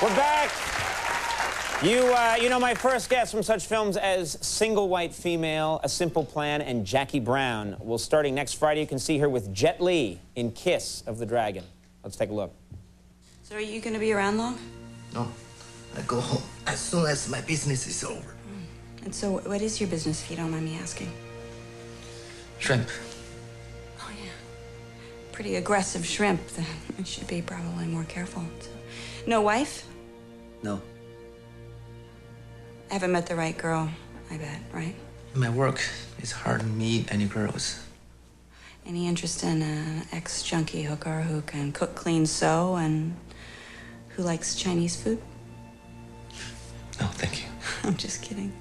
We're back. You know my first guests from such films as Single White Female, A Simple Plan, and Jackie Brown. Well, starting next Friday, you can see her with Jet Li in Kiss of the Dragon. Let's take a look. So are you going to be around long? No. I go home as soon as my business is over. And so what is your business, if you don't mind me asking? Shrimp. Oh, yeah. Pretty aggressive shrimp. I should be probably more careful. So, no wife? No. I haven't met the right girl, I bet, right? My work is hard to meet any girls. Any interest in an ex-junkie hooker who can cook, clean, sew, and who likes Chinese food? No, thank you. I'm just kidding.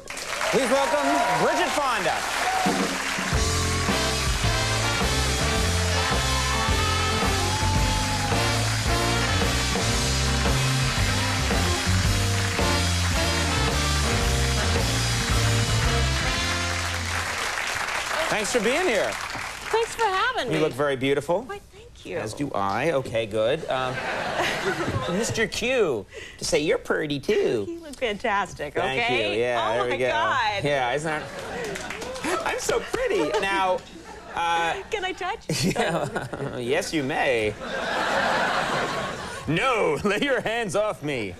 Please welcome Bridget Fonda. Thanks for being here. Thanks for having me. You look very beautiful. Why, thank you. As do I. Okay, good. Mr. Q, to say you're pretty, too. You look fantastic, okay? Thank you. Yeah, oh there we go. my God. Yeah, isn't that... I'm so pretty. Now, Can I touch? yeah, yes, you may. No, lay your hands off me.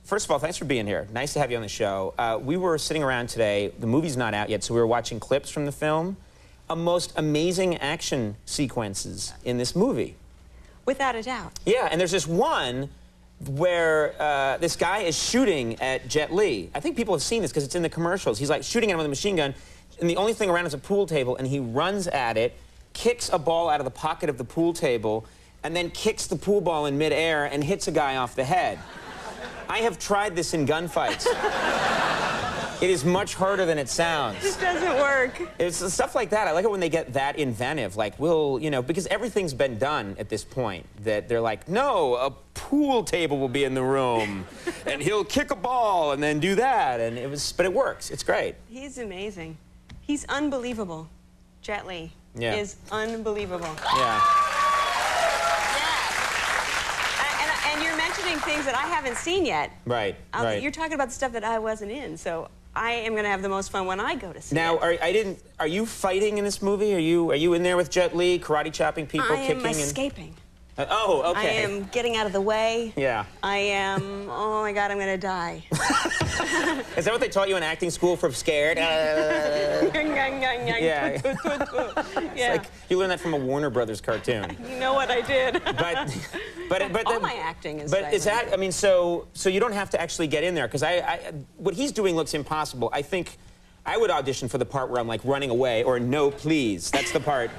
First of all, thanks for being here. Nice to have you on the show. We were sitting around today. The movie's not out yet, so we were watching clips from the film. Most amazing action sequences in this movie. Without a doubt. Yeah, and there's this one where this guy is shooting at Jet Li. I think people have seen this because it's in the commercials. He's like shooting at him with a machine gun, and the only thing around is a pool table, and he runs at it, kicks a ball out of the pocket of the pool table, and then kicks the pool ball in midair and hits a guy off the head. I have tried this in gunfights. It is much harder than it sounds. It doesn't work. It's stuff like that. I like it when they get that inventive. Like, we'll, you know, because everything's been done at this point. That they're like, no, a pool table will be in the room, and he'll kick a ball and then do that. And it was, but it works. It's great. He's amazing. He's unbelievable. Jet Li is unbelievable. Yeah. And you're mentioning things that I haven't seen yet. Right, right. You're talking about the stuff that I wasn't in, so I am going to have the most fun when I go to see now, it. Are you fighting in this movie? Are you in there with Jet Li, karate chopping people, I kicking? am escaping. Oh, okay. I am getting out of the way. Yeah. I am, oh my God, I'm going to die. Is that what they taught you in acting school from scared? Yeah. It's like you learned that from a Warner Brothers cartoon. You know what I did. But all my acting is. But is that? I mean, so you don't have to actually get in there because what he's doing looks impossible. I think I would audition for the part where I'm like running away or no, please. That's the part.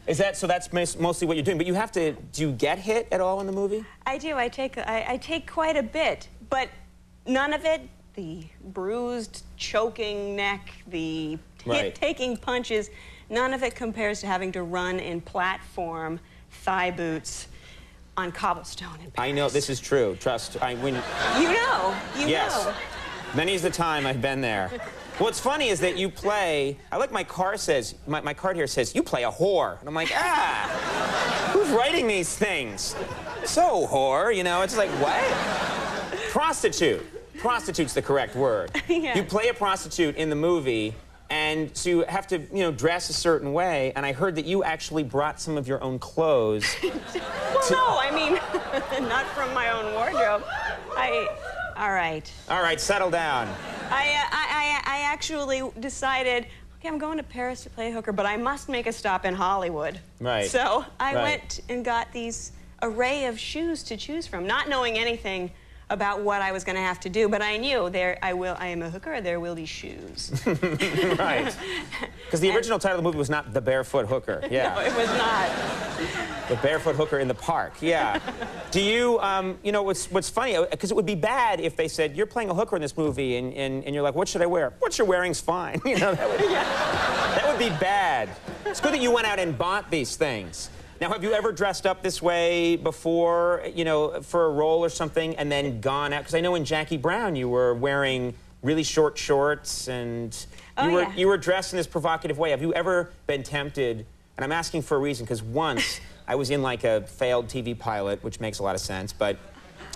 Is that so? That's mostly what you're doing. But you have to. Do you get hit at all in the movie? I do. I take quite a bit, but none of it. The bruised, choking neck, the taking punches, none of it compares to having to run in platform thigh boots on cobblestone in Paris. I know this is true. Trust. You know. Yes. Many's the time I've been there. What's funny is that you play. I like my car says. My card here says you play a whore, and I'm like, who's writing these things? So whore, you know? It's like what? Prostitute. Prostitute's the correct word. Yeah. You play a prostitute in the movie, and so you have to, you know, dress a certain way. And I heard that you actually brought some of your own clothes. Well, no, I mean, not from my own wardrobe. All right. All right, settle down. I actually decided, okay, I'm going to Paris to play hooker, but I must make a stop in Hollywood. Right. So I went and got these array of shoes to choose from, not knowing anything about what I was going to have to do, but I knew I am a hooker, there will be shoes. Right. Because the original title of the movie was not The Barefoot Hooker. Yeah. No, it was not. The Barefoot Hooker in the Park. Yeah. Do you, you know, what's funny, because it would be bad if they said, you're playing a hooker in this movie, and you're like, what should I wear? What you're wearing's fine. You know, that would be bad. It's good that you went out and bought these things. Now, have you ever dressed up this way before, you know, for a role or something, and then gone out? Because I know in Jackie Brown you were wearing really short shorts, and you were dressed in this provocative way. Have you ever been tempted, and I'm asking for a reason, because once I was in like a failed TV pilot, which makes a lot of sense, but...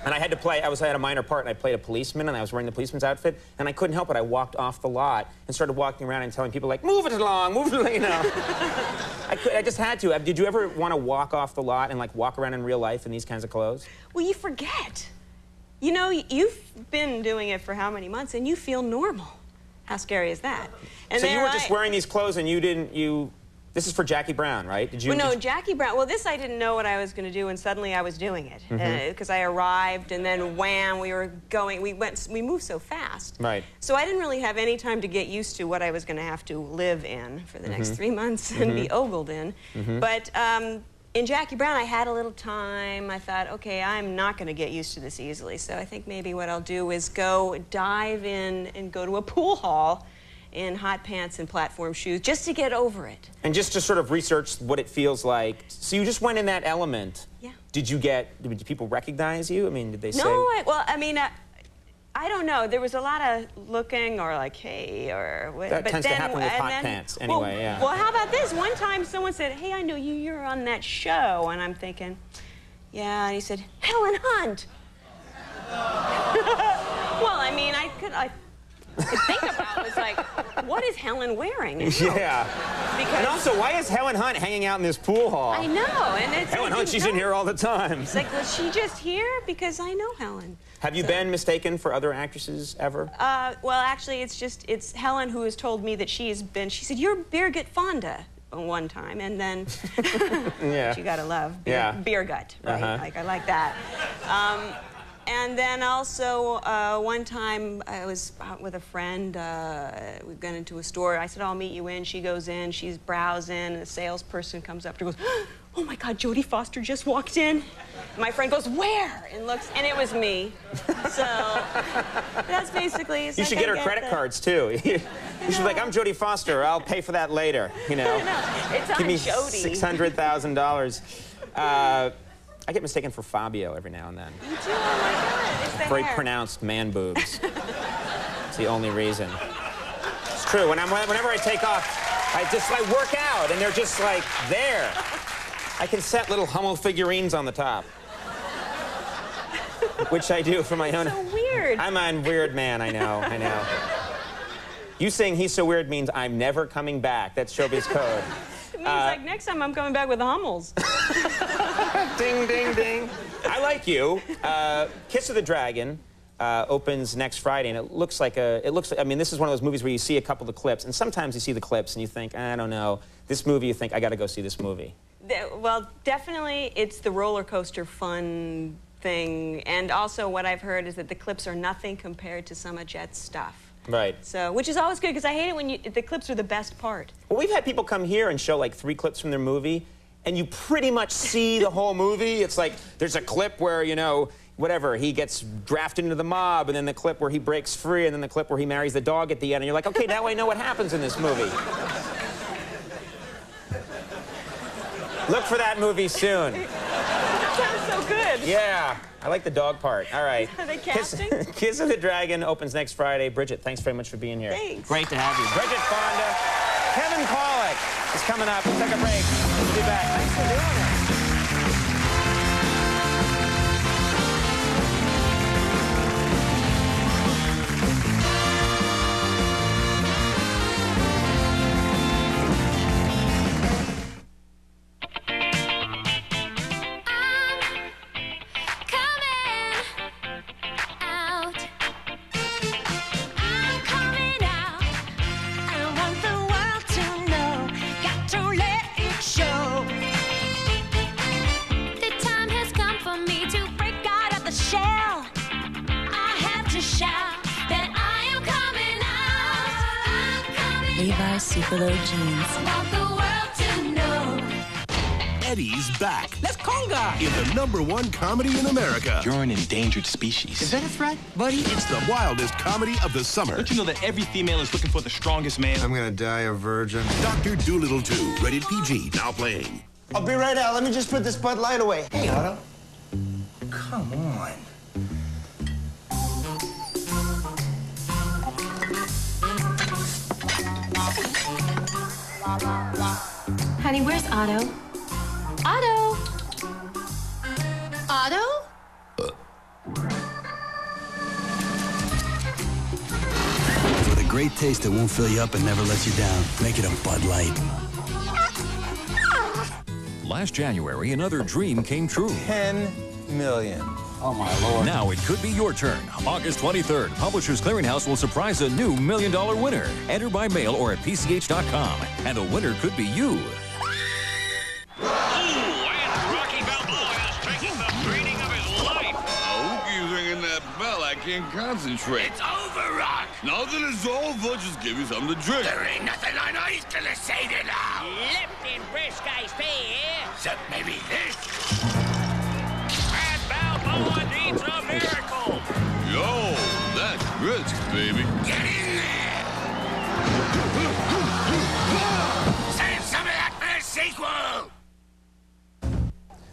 And I had to play, I had a minor part, and I played a policeman, and I was wearing the policeman's outfit, and I couldn't help it. I walked off the lot and started walking around and telling people, like, move it along, you know. I just had to. Did you ever want to walk off the lot and, like, walk around in real life in these kinds of clothes? Well, you forget. You know, you've been doing it for how many months, and you feel normal. How scary is that? And so you were just wearing these clothes, and this is for Jackie Brown, right? Well, no, Jackie Brown. Well, this I didn't know what I was going to do, and suddenly I was doing it because I arrived, and then wham, we were going. We moved so fast. Right. So I didn't really have any time to get used to what I was going to have to live in for the next 3 months and be ogled in. But in Jackie Brown, I had a little time. I thought, okay, I'm not going to get used to this easily. So I think maybe what I'll do is go dive in and go to a pool hall in hot pants and platform shoes, just to get over it. And just to sort of research what it feels like. So you just went in that element. Yeah. Did people recognize you? I mean, did they say? No, I don't know. There was a lot of looking or like, hey, or... That tends to happen with hot pants anyway, yeah. Well, how about this? One time someone said, hey, I know you, you're on that show. And I'm thinking, yeah, and he said, Helen Hunt. Well, I mean, I could think about it. It's like, what is Helen wearing? Yeah. Because, and also, why is Helen Hunt hanging out in this pool hall? I know, and it's... Helen Hunt, she's in here all the time. It's like, was she just here? Because I know Helen. Have you been mistaken for other actresses ever? Well, actually, it's Helen who has told me that she said, you're Birgit Fonda one time, and then... Yeah. Which you gotta love. Beer gut, right? Like, I like that. And then also, one time I was out with a friend. We've gone into a store. I said, I'll meet you in. She goes in. She's browsing. And a salesperson comes up to her and goes, oh, my God, Jodie Foster just walked in. And my friend goes, where? And looks, and it was me. So that's basically... You should get her credit cards, too. You should be like, I'm Jodie Foster. I'll pay for that later, you know. It's on Give me Jodie. $600,000. I get mistaken for Fabio every now and then. You do? Oh, my God. It's the Very hair. pronounced man boobs. It's the only reason. It's true. Whenever I take off, I work out, and they're just, like, there. I can set little Hummel figurines on the top. Which I do for my own... So weird. I'm a weird man, I know. You saying he's so weird means I'm never coming back. That's showbiz code. It means, like, next time I'm coming back with the Hummels. Ding, ding, ding. I like you. Kiss of the Dragon opens next Friday, and it looks like I mean, this is one of those movies where you see a couple of clips, and sometimes you see the clips and you think, I don't know. This movie, you think, I got to go see this movie. Well, definitely it's the roller coaster fun thing, and also what I've heard is that the clips are nothing compared to some of Jet's stuff. Right. So, which is always good, because I hate it when the clips are the best part. Well, we've had people come here and show like 3 clips from their movie, and you pretty much see the whole movie. It's like there's a clip where, you know, whatever, he gets drafted into the mob, and then the clip where he breaks free, and then the clip where he marries the dog at the end, and you're like, okay, now I know what happens in this movie. Look for that movie soon. That sounds so good. Yeah, I like the dog part. All right. Are they casting? Kiss of the Dragon opens next Friday. Bridget, thanks very much for being here. Thanks. Great to have you. Bridget, Fonda, Kevin Pollak is coming up. We'll take a break. We'll be back. Thanks for doing it. Levi Superlow jeans. Want the world to know. Eddie's back Let's conga! in the #1 comedy in America. You're an endangered species. Is that a threat, buddy? It's the wildest comedy of the summer. Don't you know that every female is looking for the strongest man? I'm gonna die a virgin. Dr. Doolittle 2, rated PG, now playing. I'll be right out. Let me just put this Bud Light away. Hey, Otto. Come on. Honey, where's Otto? Otto? Otto? With a great taste that won't fill you up and never lets you down, make it a Bud Light. Last January, another dream came true. 10 million. Oh, my Lord. Now it could be your turn. August 23rd, Publishers Clearinghouse will surprise a new $1 million winner. Enter by mail or at PCH.com. And the winner could be you. I can't concentrate. It's over, Rock. Now that it's over, just give me something to drink. There ain't nothing I know he's gonna say to now. Lipton, Brisk iced tea here. Except maybe this. Brad Balboa needs a miracle. Yo, that's Brisk, baby. Get in there. Save some of that for the sequel.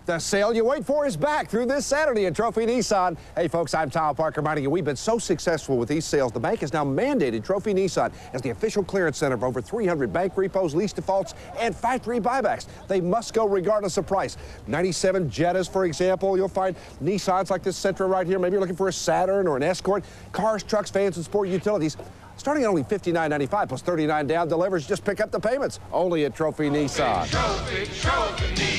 The sale you wait for is back through this Saturday at Trophy Nissan. Hey, folks, I'm Tom Parker reminding you we've been so successful with these sales. The bank has now mandated Trophy Nissan as the official clearance center of over 300 bank repos, lease defaults, and factory buybacks. They must go regardless of price. 97 Jettas, for example. You'll find Nissans like this Sentra right here. Maybe you're looking for a Saturn or an Escort. Cars, trucks, vans, and sport utilities. Starting at only $59.95 plus $39 down delivers. Just pick up the payments. Only at Trophy Nissan. Trophy Nissan.